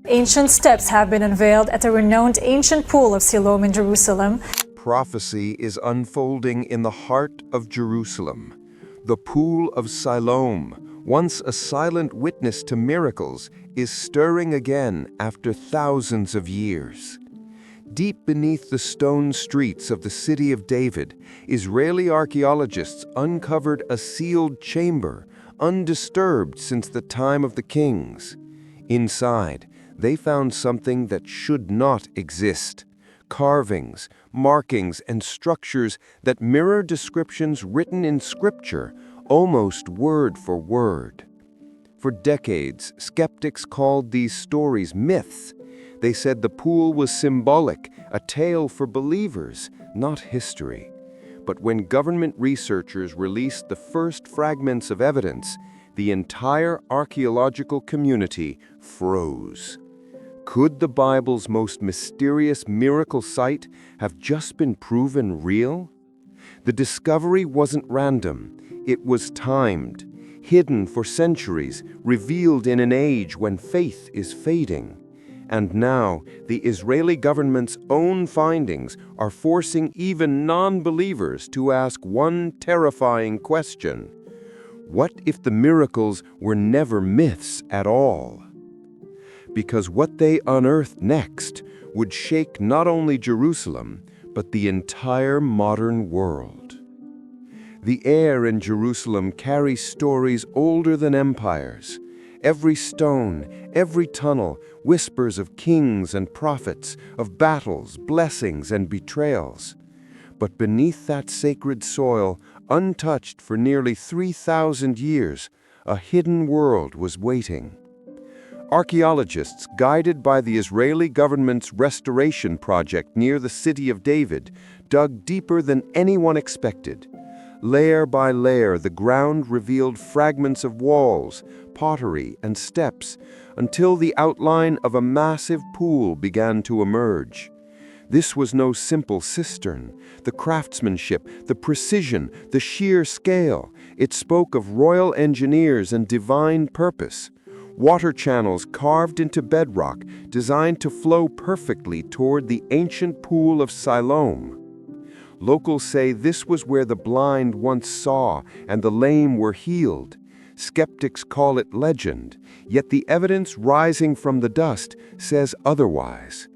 Ancient steps have been unveiled at the renowned ancient Pool of Siloam in Jerusalem. Prophecy is unfolding in the heart of Jerusalem. The Pool of Siloam, once a silent witness to miracles, is stirring again after thousands of years. Deep beneath the stone streets of the city of David, Israeli archaeologists uncovered a sealed chamber, undisturbed since the time of the kings. Inside, they found something that should not exist: carvings, markings, and structures that mirror descriptions written in scripture, almost word for word. For decades, skeptics called these stories myths. They said the pool was symbolic, a tale for believers, not history. But when government researchers released the first fragments of evidence, the entire archaeological community froze. Could the Bible's most mysterious miracle site have just been proven real? The discovery wasn't random. It was timed, hidden for centuries, revealed in an age when faith is fading. And now, the Israeli government's own findings are forcing even non-believers to ask one terrifying question: what if the miracles were never myths at all? Because what they unearthed next would shake not only Jerusalem, but the entire modern world. The air in Jerusalem carries stories older than empires. Every stone, every tunnel whispers of kings and prophets, of battles, blessings, and betrayals. But beneath that sacred soil, untouched for nearly 3,000 years, a hidden world was waiting. Archaeologists, guided by the Israeli government's restoration project near the city of David, dug deeper than anyone expected. Layer by layer, the ground revealed fragments of walls, pottery, and steps, until the outline of a massive pool began to emerge. This was no simple cistern. The craftsmanship, the precision, the sheer scale, it spoke of royal engineers and divine purpose. Water channels carved into bedrock, designed to flow perfectly toward the ancient Pool of Siloam. Locals say this was where the blind once saw and the lame were healed. Skeptics call it legend, yet the evidence rising from the dust says otherwise.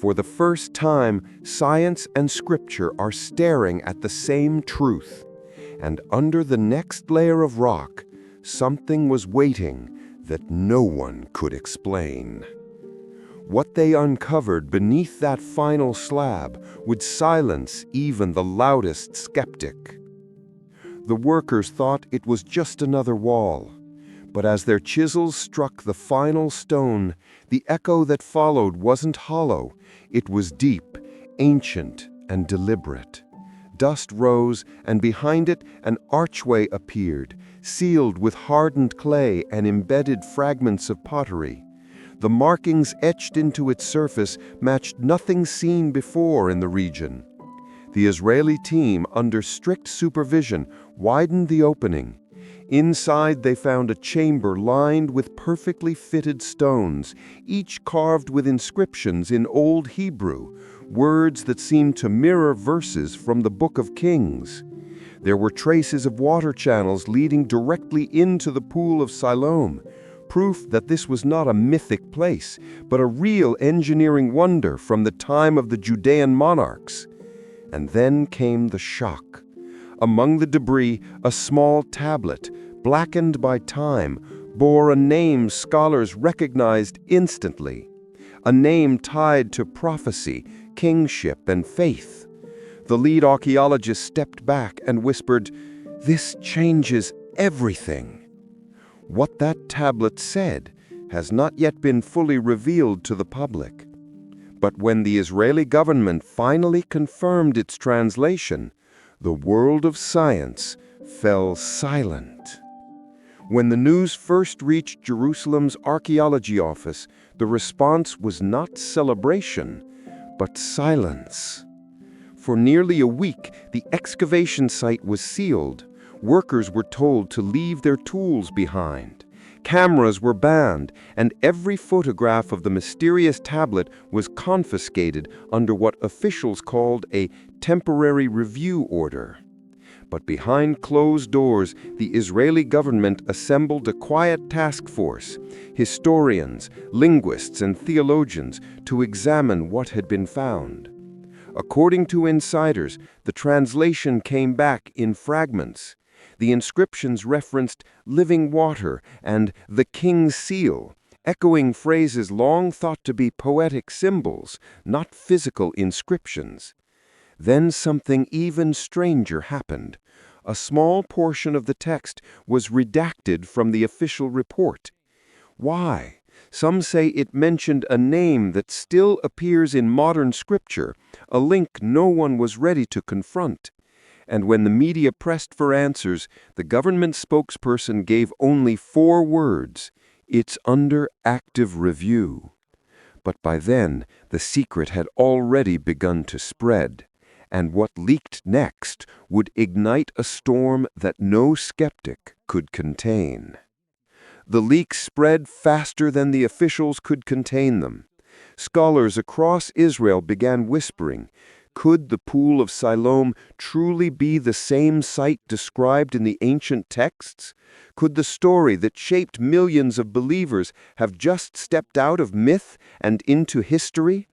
For the first time, science and scripture are staring at the same truth. And under the next layer of rock, something was waiting that no one could explain. What they uncovered beneath that final slab would silence even the loudest skeptic. The workers thought it was just another wall, but as their chisels struck the final stone, the echo that followed wasn't hollow. It was deep, ancient, and deliberate. Dust rose, and behind it an archway appeared, sealed with hardened clay and embedded fragments of pottery. The markings etched into its surface matched nothing seen before in the region. The Israeli team, under strict supervision, widened the opening. Inside, they found a chamber lined with perfectly fitted stones, each carved with inscriptions in Old Hebrew, words that seemed to mirror verses from the Book of Kings. There were traces of water channels leading directly into the Pool of Siloam, proof that this was not a mythic place, but a real engineering wonder from the time of the Judean monarchs. And then came the shock. Among the debris, a small tablet, blackened by time, bore a name scholars recognized instantly. A name tied to prophecy, kingship, and faith. The lead archaeologist stepped back and whispered, "This changes everything." What that tablet said has not yet been fully revealed to the public. But when the Israeli government finally confirmed its translation, the world of science fell silent. When the news first reached Jerusalem's archaeology office, the response was not celebration, but silence. For nearly a week, the excavation site was sealed. Workers were told to leave their tools behind. Cameras were banned, and every photograph of the mysterious tablet was confiscated under what officials called a temporary review order. But behind closed doors, the Israeli government assembled a quiet task force, historians, linguists, and theologians, to examine what had been found. According to insiders, the translation came back in fragments. The inscriptions referenced living water and the king's seal, echoing phrases long thought to be poetic symbols, not physical inscriptions. Then something even stranger happened. A small portion of the text was redacted from the official report. Why? Some say it mentioned a name that still appears in modern scripture, a link no one was ready to confront. And when the media pressed for answers, the government spokesperson gave only 4 words: "It's under active review." But by then, the secret had already begun to spread, and what leaked next would ignite a storm that no skeptic could contain. The leaks spread faster than the officials could contain them. Scholars across Israel began whispering, could the Pool of Siloam truly be the same site described in the ancient texts? Could the story that shaped millions of believers have just stepped out of myth and into history?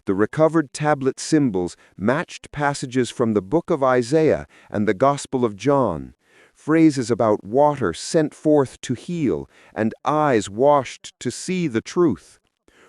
The recovered tablet symbols matched passages from the book of Isaiah and the Gospel of John, phrases about water sent forth to heal and eyes washed to see the truth.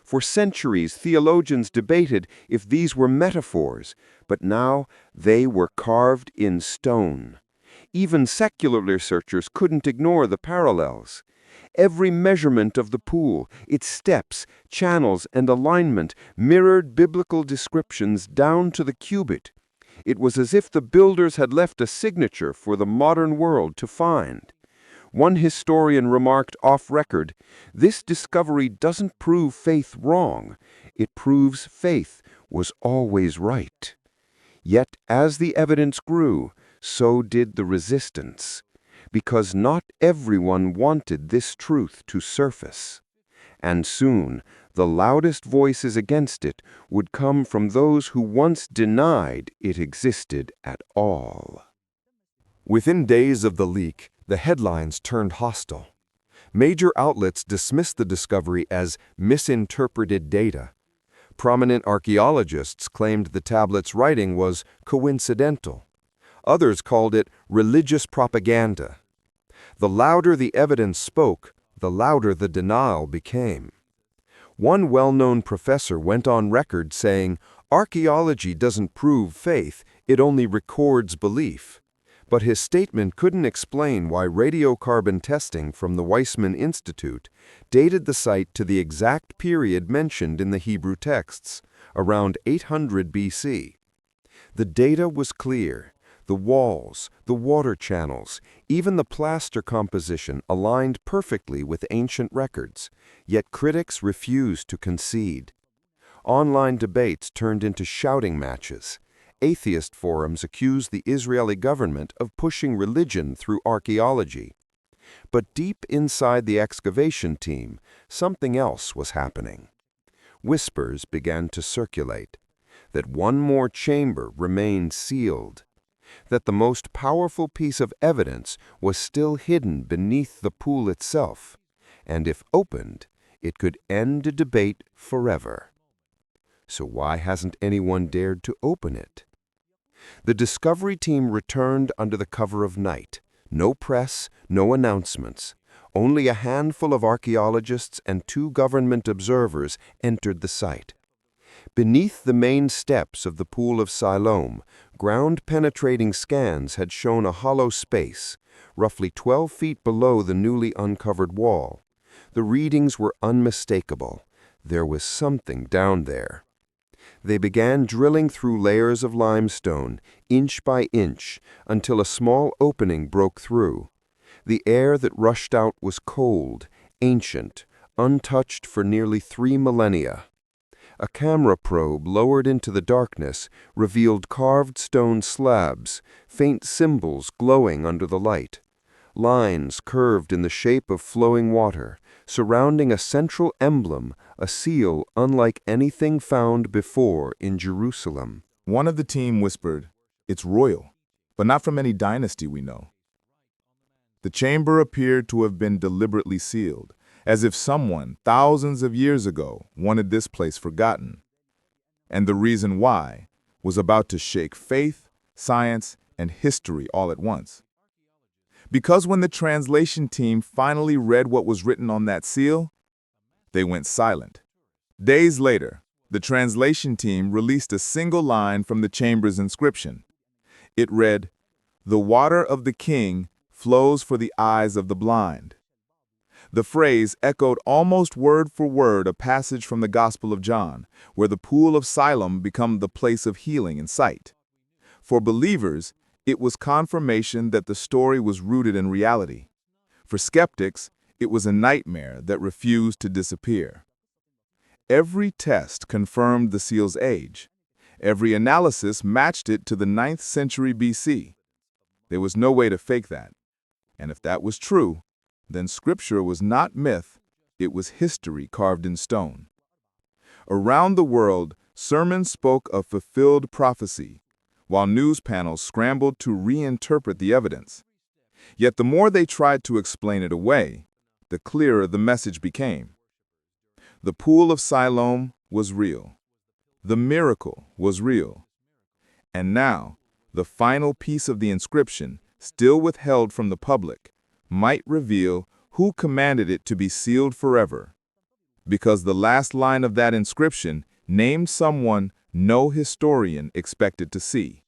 For centuries, theologians debated if these were metaphors, but now they were carved in stone. Even secular researchers couldn't ignore the parallels. Every measurement of the pool, its steps, channels, and alignment mirrored biblical descriptions down to the cubit. It was as if the builders had left a signature for the modern world to find. One historian remarked off-record, "This discovery doesn't prove faith wrong. It proves faith was always right." Yet as the evidence grew, so did the resistance, because not everyone wanted this truth to surface. And soon, the loudest voices against it would come from those who once denied it existed at all. Within days of the leak, the headlines turned hostile. Major outlets dismissed the discovery as misinterpreted data. Prominent archaeologists claimed the tablet's writing was coincidental. Others called it religious propaganda. The louder the evidence spoke, the louder the denial became. One well-known professor went on record saying, "Archaeology doesn't prove faith, it only records belief." But his statement couldn't explain why radiocarbon testing from the Weizmann Institute dated the site to the exact period mentioned in the Hebrew texts, around 800 BC. The data was clear. The walls, the water channels, even the plaster composition aligned perfectly with ancient records, yet critics refused to concede. Online debates turned into shouting matches. Atheist forums accused the Israeli government of pushing religion through archaeology. But deep inside the excavation team, something else was happening. Whispers began to circulate that one more chamber remained sealed, that the most powerful piece of evidence was still hidden beneath the pool itself, and if opened, it could end a debate forever. So why hasn't anyone dared to open it? The discovery team returned under the cover of night. No press, no announcements. Only a handful of archaeologists and 2 government observers entered the site. Beneath the main steps of the Pool of Siloam, ground-penetrating scans had shown a hollow space, roughly 12 feet below the newly uncovered wall. The readings were unmistakable. There was something down there. They began drilling through layers of limestone, inch by inch, until a small opening broke through. The air that rushed out was cold, ancient, untouched for nearly 3 millennia. A camera probe lowered into the darkness revealed carved stone slabs, faint symbols glowing under the light. Lines curved in the shape of flowing water, surrounding a central emblem, a seal unlike anything found before in Jerusalem. One of the team whispered, "It's royal, but not from any dynasty we know." The chamber appeared to have been deliberately sealed, as if someone, thousands of years ago, wanted this place forgotten. And the reason why was about to shake faith, science, and history all at once. Because when the translation team finally read what was written on that seal, they went silent. Days later, the translation team released a single line from the chamber's inscription. It read, "The water of the king flows for the eyes of the blind." The phrase echoed almost word for word a passage from the Gospel of John, where the Pool of Siloam became the place of healing and sight. For believers, it was confirmation that the story was rooted in reality. For skeptics, it was a nightmare that refused to disappear. Every test confirmed the seal's age. Every analysis matched it to the 9th century BC. There was no way to fake that. And if that was true, then Scripture was not myth, it was history carved in stone. Around the world, sermons spoke of fulfilled prophecy, while news panels scrambled to reinterpret the evidence. Yet the more they tried to explain it away, the clearer the message became. The Pool of Siloam was real. The miracle was real. And now, the final piece of the inscription, still withheld from the public, might reveal who commanded it to be sealed forever. Because the last line of that inscription named someone no historian expected to see.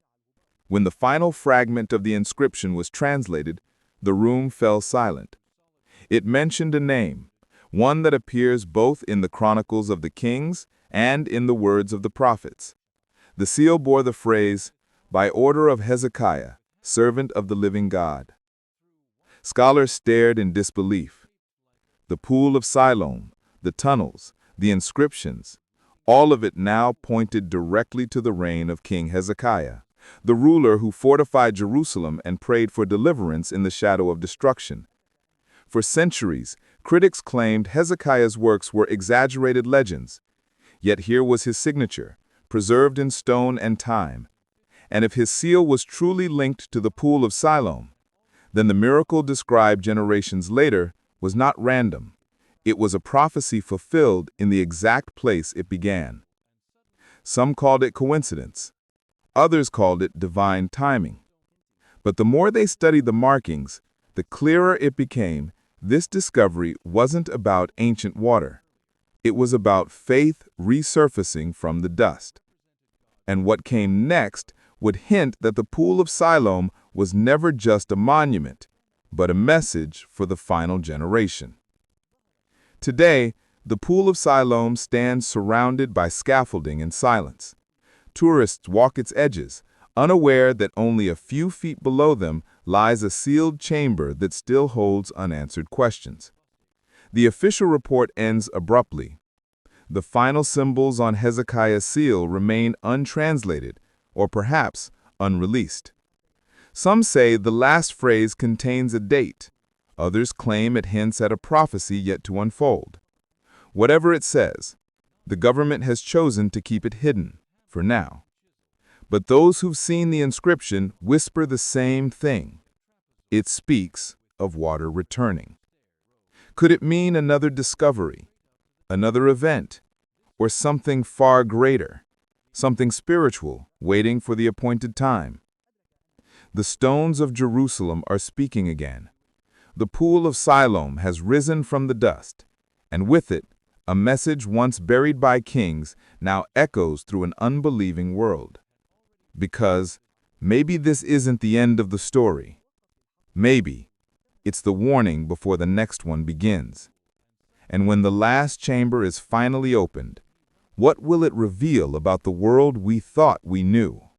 When the final fragment of the inscription was translated, the room fell silent. It mentioned a name, one that appears both in the Chronicles of the Kings and in the words of the prophets. The seal bore the phrase, "By order of Hezekiah, servant of the living God." Scholars stared in disbelief. The Pool of Siloam, the tunnels, the inscriptions, all of it now pointed directly to the reign of King Hezekiah, the ruler who fortified Jerusalem and prayed for deliverance in the shadow of destruction. For centuries, critics claimed Hezekiah's works were exaggerated legends. Yet here was his signature, preserved in stone and time. And if his seal was truly linked to the Pool of Siloam, then the miracle described generations later was not random. It was a prophecy fulfilled in the exact place it began. Some called it coincidence. Others called it divine timing. But the more they studied the markings, the clearer it became this discovery wasn't about ancient water. It was about faith resurfacing from the dust. And what came next would hint that the Pool of Siloam was never just a monument, but a message for the final generation. Today, the Pool of Siloam stands surrounded by scaffolding and silence. Tourists walk its edges, unaware that only a few feet below them lies a sealed chamber that still holds unanswered questions. The official report ends abruptly. The final symbols on Hezekiah's seal remain untranslated, or perhaps unreleased. Some say the last phrase contains a date. Others claim it hints at a prophecy yet to unfold. Whatever it says, the government has chosen to keep it hidden, for now. But those who've seen the inscription whisper the same thing. It speaks of water returning. Could it mean another discovery, another event, or something far greater, something spiritual waiting for the appointed time? The stones of Jerusalem are speaking again. The Pool of Siloam has risen from the dust, and with it, a message once buried by kings now echoes through an unbelieving world. Because maybe this isn't the end of the story. Maybe it's the warning before the next one begins. And when the last chamber is finally opened, what will it reveal about the world we thought we knew?